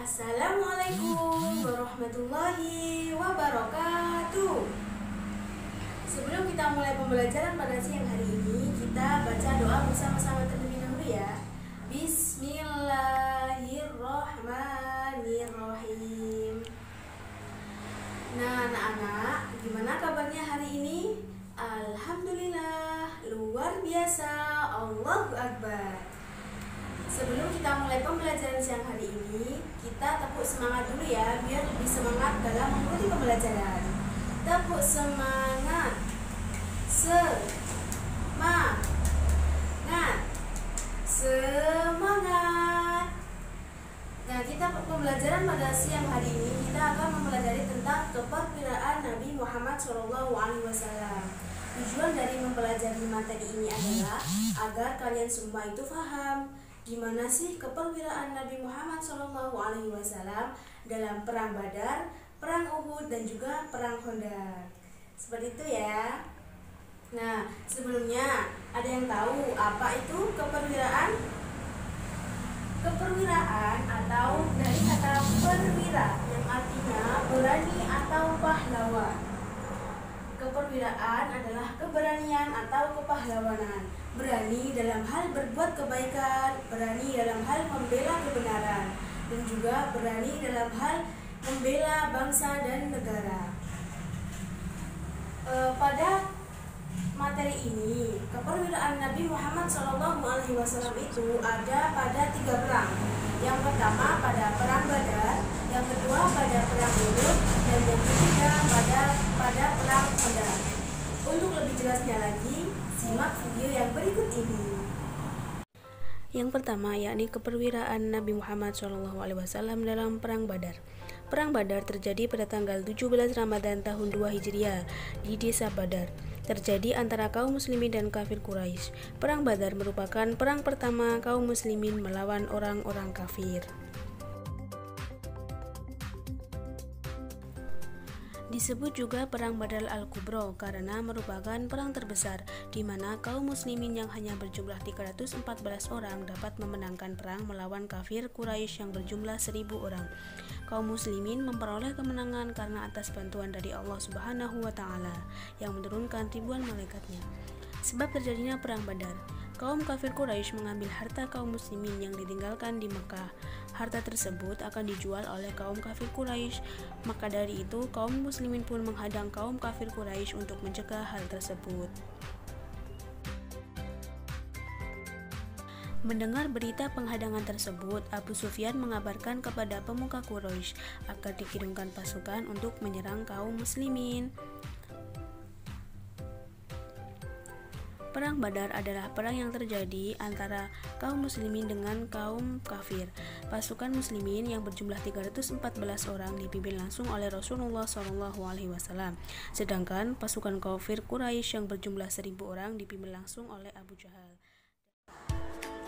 Assalamualaikum warahmatullahi wabarakatuh. Sebelum kita mulai pembelajaran pada siang hari ini, kita baca doa bersama-sama terlebih dahulu ya. Bismillahirrahmanirrahim. Nah anak-anak, gimana kabarnya hari ini? Alhamdulillah, luar biasa, Allahu Akbar. Sebelum kita mulai pembelajaran siang hari ini, kita tepuk semangat dulu ya, biar lebih semangat dalam mengikuti pembelajaran. Tepuk semangat. Semangat. Nah, kita pembelajaran pada siang hari ini kita akan mempelajari tentang keperwiraan Nabi Muhammad SAW. Tujuan dari mempelajari materi ini adalah agar kalian semua itu paham gimana sih keperwiraan Nabi Muhammad SAW dalam perang Badar, perang Uhud, dan juga perang Khandaq. Seperti itu ya. Nah, sebelumnya ada yang tahu apa itu keperwiraan? Keperwiraan atau dari kata perwira yang artinya berani atau pahlawan. Keperwiraan adalah keberanian atau kepahlawanan. Berani dalam hal berbuat kebaikan, berani dalam hal membela kebenaran, dan juga berani dalam hal membela bangsa dan negara. Pada materi ini, keperwiraan Nabi Muhammad SAW itu ada pada 3 perang. Yang pertama pada perang Badar, yang kedua pada perang Uhud, dan yang ketiga pada perang Khandaq. Untuk lebih jelasnya lagi, simak video yang berikut ini. Yang pertama yakni keperwiraan Nabi Muhammad SAW dalam perang Badar. Perang Badar terjadi pada tanggal 17 Ramadan tahun 2 Hijriah di desa Badar. Terjadi antara kaum muslimin dan kafir Quraisy. Perang Badar merupakan perang pertama kaum muslimin melawan orang-orang kafir. Disebut juga Perang Badar Al-Kubra karena merupakan perang terbesar di mana kaum muslimin yang hanya berjumlah 314 orang dapat memenangkan perang melawan kafir Quraisy yang berjumlah 1000 orang. Kaum muslimin memperoleh kemenangan karena atas bantuan dari Allah Subhanahu wa Ta'ala yang menurunkan ribuan malaikatnya. Sebab terjadinya perang Badar, kaum kafir Quraisy mengambil harta kaum muslimin yang ditinggalkan di Mekah. Harta tersebut akan dijual oleh kaum kafir Quraisy. Maka dari itu, kaum muslimin pun menghadang kaum kafir Quraisy untuk mencegah hal tersebut. Mendengar berita penghadangan tersebut, Abu Sufyan mengabarkan kepada pemuka Quraisy agar dikirimkan pasukan untuk menyerang kaum muslimin. Perang Badar adalah perang yang terjadi antara kaum muslimin dengan kaum kafir. Pasukan muslimin yang berjumlah 314 orang dipimpin langsung oleh Rasulullah SAW. Sedangkan pasukan kafir Quraisy yang berjumlah 1000 orang dipimpin langsung oleh Abu Jahal.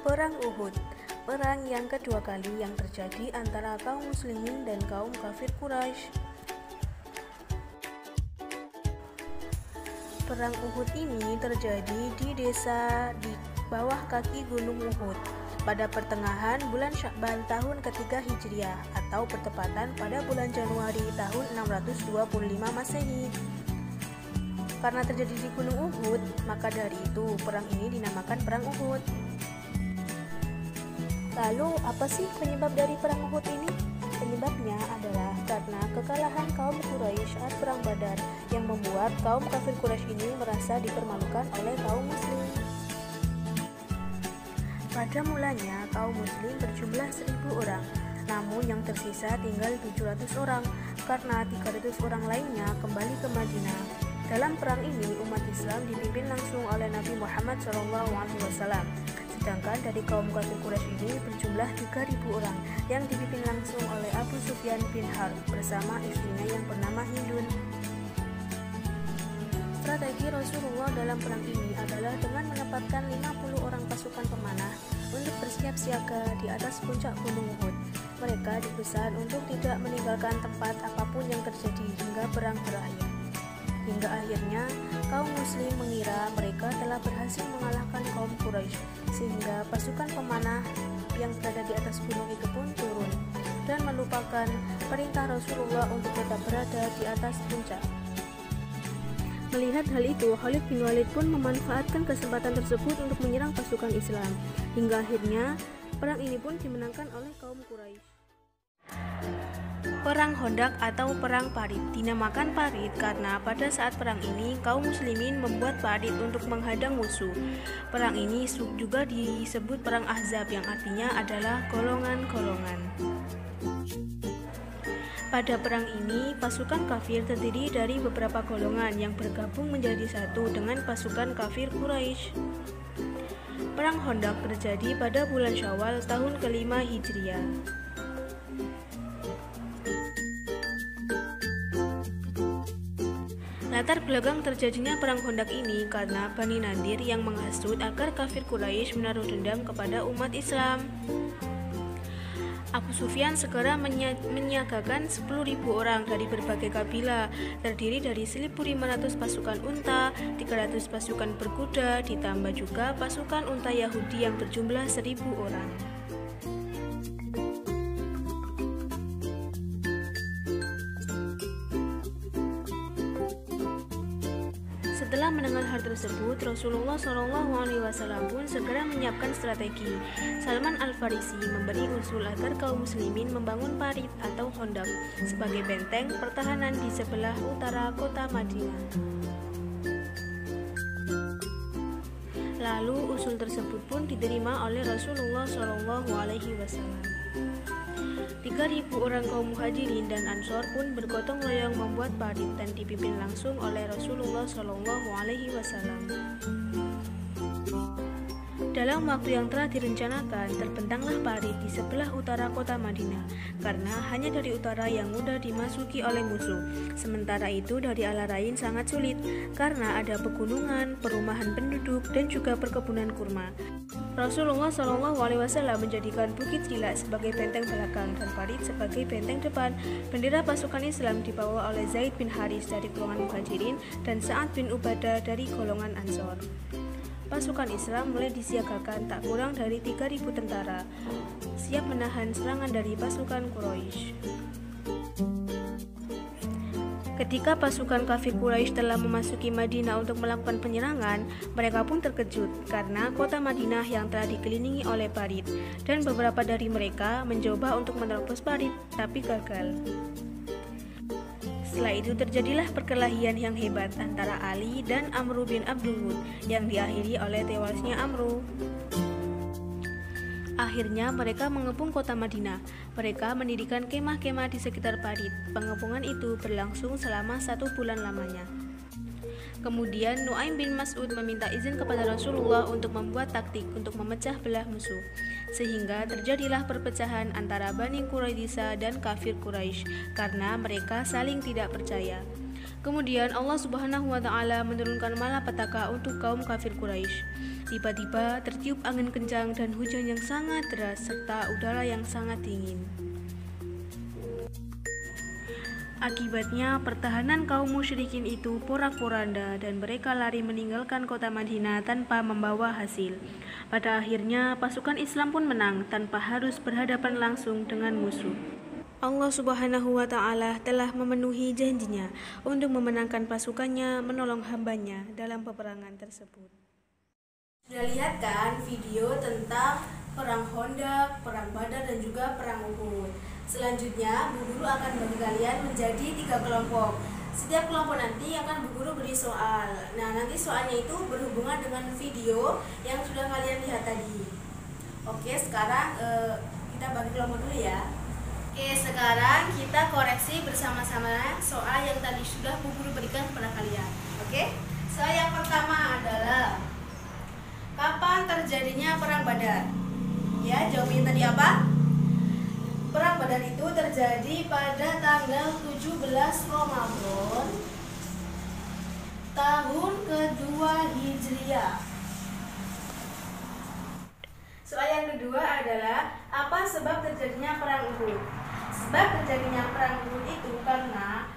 Perang Uhud, perang yang kedua kali yang terjadi antara kaum muslimin dan kaum kafir Quraisy. Perang Uhud ini terjadi di desa di bawah kaki Gunung Uhud pada pertengahan bulan Sya'ban tahun ketiga Hijriah atau bertepatan pada bulan Januari tahun 625 Masehi. Karena terjadi di Gunung Uhud, maka dari itu perang ini dinamakan Perang Uhud. Lalu apa sih penyebab dari Perang Uhud ini? Penyebabnya adalah karena kekalahan kaum Quraisy saat perang Badar yang membuat kaum kafir Quraisy ini merasa dipermalukan oleh kaum muslim. Pada mulanya kaum muslim berjumlah 1000 orang, namun yang tersisa tinggal 700 orang karena 300 orang lainnya kembali ke Madinah. Dalam perang ini umat Islam dipimpin langsung oleh Nabi Muhammad SAW. Sedangkan dari kaum kafir Quraisy ini berjumlah 3000 orang yang dipimpin langsung oleh Abu Sufyan bin Harb bersama istrinya yang bernama Hindun. Strategi Rasulullah dalam perang ini adalah dengan menempatkan 50 orang pasukan pemanah untuk bersiap siaga di atas puncak Gunung Uhud. Mereka dipesan untuk tidak meninggalkan tempat apapun yang terjadi hingga perang berakhir. Hingga akhirnya kaum muslim mengira mereka telah berhasil mengalahkan kaum Quraisy, sehingga pasukan pemanah yang berada di atas gunung itu pun turun. dan melupakan perintah Rasulullah untuk tetap berada di atas puncak. Melihat hal itu, Khalid bin Walid pun memanfaatkan kesempatan tersebut untuk menyerang pasukan Islam. Hingga akhirnya, perang ini pun dimenangkan oleh kaum Quraisy. Perang Khandaq atau Perang Parit dinamakan Parit karena pada saat perang ini kaum muslimin membuat parit untuk menghadang musuh. Perang ini juga disebut Perang Ahzab yang artinya adalah golongan-golongan. Pada perang ini, pasukan kafir terdiri dari beberapa golongan yang bergabung menjadi satu dengan pasukan kafir Quraisy. Perang Khandaq terjadi pada bulan Syawal tahun ke-5 Hijriah. Latar belakang terjadinya perang Khandaq ini karena Bani Nadir yang menghasut agar kafir Quraisy menaruh dendam kepada umat Islam. Abu Sufyan segera menyiagakan 10.000 orang dari berbagai kabilah, terdiri dari 1.500 pasukan unta, 300 pasukan berkuda, ditambah juga pasukan unta Yahudi yang berjumlah 1.000 orang. Setelah mendengar hal tersebut, Rasulullah SAW pun segera menyiapkan strategi. Salman Al-Farisi memberi usul agar kaum muslimin membangun parit atau Khandaq sebagai benteng pertahanan di sebelah utara kota Madinah. Lalu usul tersebut pun diterima oleh Rasulullah SAW. 3.000 orang kaum muhajirin dan ansor pun bergotong royong membuat parit dan dipimpin langsung oleh Rasulullah SAW. Dalam waktu yang telah direncanakan, terbentanglah parit di sebelah utara kota Madinah, karena hanya dari utara yang mudah dimasuki oleh musuh. Sementara itu dari arah lain sangat sulit, karena ada pegunungan, perumahan penduduk, dan juga perkebunan kurma. Rasulullah SAW menjadikan Bukit Rila sebagai benteng belakang dan parit sebagai benteng depan. Bendera pasukan Islam dibawa oleh Zaid bin Haris dari golongan Muhajirin dan Sa'ad bin Ubadah dari golongan Ansor. Pasukan Islam mulai disiagakan tak kurang dari 3.000 tentara, siap menahan serangan dari pasukan Quraisy. Ketika pasukan kafir Quraisy telah memasuki Madinah untuk melakukan penyerangan, mereka pun terkejut karena kota Madinah yang telah dikelilingi oleh parit, dan beberapa dari mereka mencoba untuk menerobos parit, tapi gagal. Setelah itu terjadilah perkelahian yang hebat antara Ali dan Amru bin Abdul Wud yang diakhiri oleh tewasnya Amru. Akhirnya mereka mengepung kota Madinah. Mereka mendirikan kemah-kemah di sekitar parit. Pengepungan itu berlangsung selama 1 bulan lamanya. Kemudian Nu'aim bin Mas'ud meminta izin kepada Rasulullah untuk membuat taktik untuk memecah belah musuh, sehingga terjadilah perpecahan antara Bani Quraisyah dan kafir Quraisy karena mereka saling tidak percaya. Kemudian Allah Subhanahu wa Ta'ala menurunkan malapetaka untuk kaum kafir Quraisy. Tiba-tiba tertiup angin kencang dan hujan yang sangat deras serta udara yang sangat dingin. Akibatnya, pertahanan kaum musyrikin itu porak-poranda dan mereka lari meninggalkan kota Madinah tanpa membawa hasil. Pada akhirnya, pasukan Islam pun menang tanpa harus berhadapan langsung dengan musuh. Allah Subhanahu wa Ta'ala telah memenuhi janjinya untuk memenangkan pasukannya menolong hambanya dalam peperangan tersebut. Sudah lihat kan video tentang perang Khandaq, perang Badar, dan juga perang Uhud. Selanjutnya, Bu Guru akan bagi kalian menjadi 3 kelompok. Setiap kelompok nanti akan Bu Guru beri soal. Nah, nanti soalnya itu berhubungan dengan video yang sudah kalian lihat tadi. Oke, sekarang kita bagi kelompok dulu ya. Oke, sekarang kita koreksi bersama-sama soal yang tadi sudah Bu Guru berikan kepada kalian. Oke, soal yang pertama adalah kapan terjadinya perang Badar? Ya, jawabnya tadi apa? Perang Badar itu terjadi pada tanggal 17 Ramadan tahun kedua Hijriah. Soal yang kedua adalah apa sebab terjadinya perang Uhud? Sebab terjadinya perang Uhud itu karena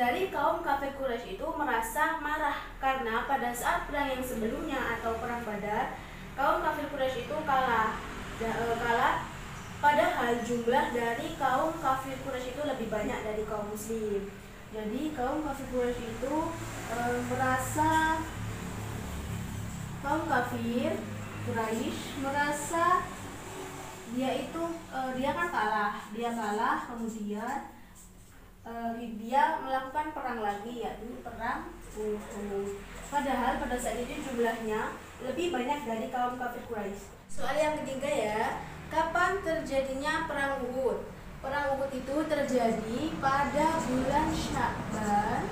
dari kaum kafir Quraisy itu merasa marah karena pada saat perang yang sebelumnya atau perang Badar, kaum kafir Quraisy itu kalah Padahal jumlah dari kaum kafir Quraisy itu lebih banyak dari kaum muslim. Jadi kaum kafir Quraisy itu merasa kaum kafir Quraisy merasa dia kan kalah, kemudian dia melakukan perang lagi, yakni perang Uhud. Padahal pada saat itu jumlahnya lebih banyak dari kaum kafir Quraisy. Soal yang ketiga ya, kapan terjadinya perang Uhud? Perang Uhud itu terjadi pada bulan Sya'ban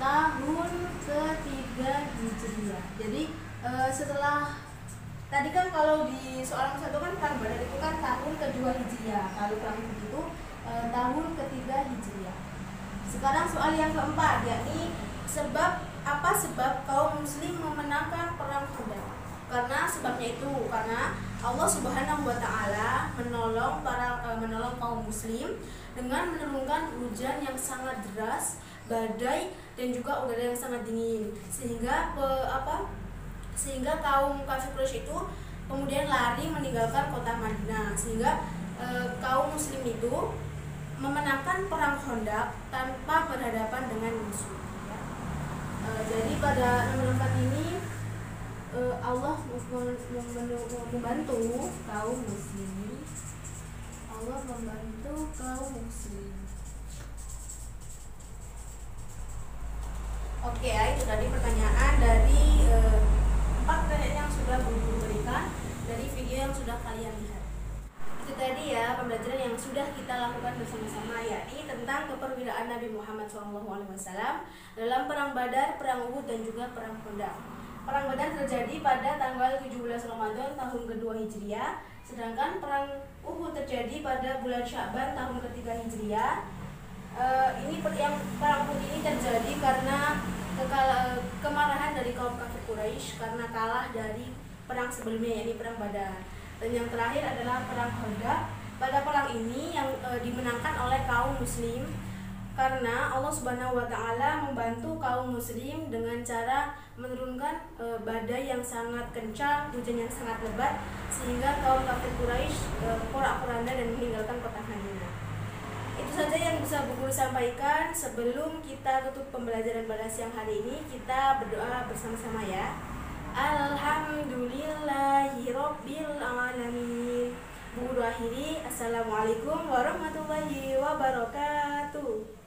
tahun ketiga Hijriah. Jadi setelah tadi kan kalau di soal satu kan perang Badar itu kan tahun kedua Hijriah. Kalau perang Uhud itu tahun ketiga Hijriah. Sekarang soal yang keempat, yakni sebab kaum muslim memenangkan perang Khandaq. Karena Allah Subhanahu wa taala menolong kaum muslim dengan menurunkan hujan yang sangat deras, badai dan juga udara yang sangat dingin. Sehingga kaum kafir Quraisy itu kemudian lari meninggalkan kota Madinah, sehingga kaum muslim itu memenangkan perang Khandaq tanpa berhadapan dengan musuh. Jadi pada nomor 4 ini Allah membantu kaum muslimin. Oke ya, itu tadi pertanyaan dari 4 pertanyaan yang sudah Guru berikan dari video yang sudah kalian lihat. Itu tadi ya pembelajaran yang sudah kita lakukan bersama-sama, yakni tentang keperwiraan Nabi Muhammad SAW dalam perang Badar, perang Uhud dan juga perang Khandaq. Perang Badar terjadi pada tanggal 17 Ramadan tahun kedua Hijriah, sedangkan perang Uhud terjadi pada bulan Sya'ban tahun ketiga Hijriah. Perang Uhud ini terjadi karena kemarahan dari kaum kafir Quraisy karena kalah dari perang sebelumnya, yakni perang Badar. Dan yang terakhir adalah perang Khandaq. Pada perang ini yang dimenangkan oleh kaum muslim karena Allah Subhanahu wa taala membantu kaum muslim dengan cara menurunkan badai yang sangat kencang, hujan yang sangat lebat, sehingga kaum kafir Quraisy porak-poranda dan meninggalkan kota Madinah. Itu saja yang bisa Bu Guru sampaikan. Sebelum kita tutup pembelajaran pada siang hari ini, kita berdoa bersama-sama ya. Alhamdulillahirabbil alamin. Bu Guru akhiri, assalamualaikum warahmatullahi wabarakatuh.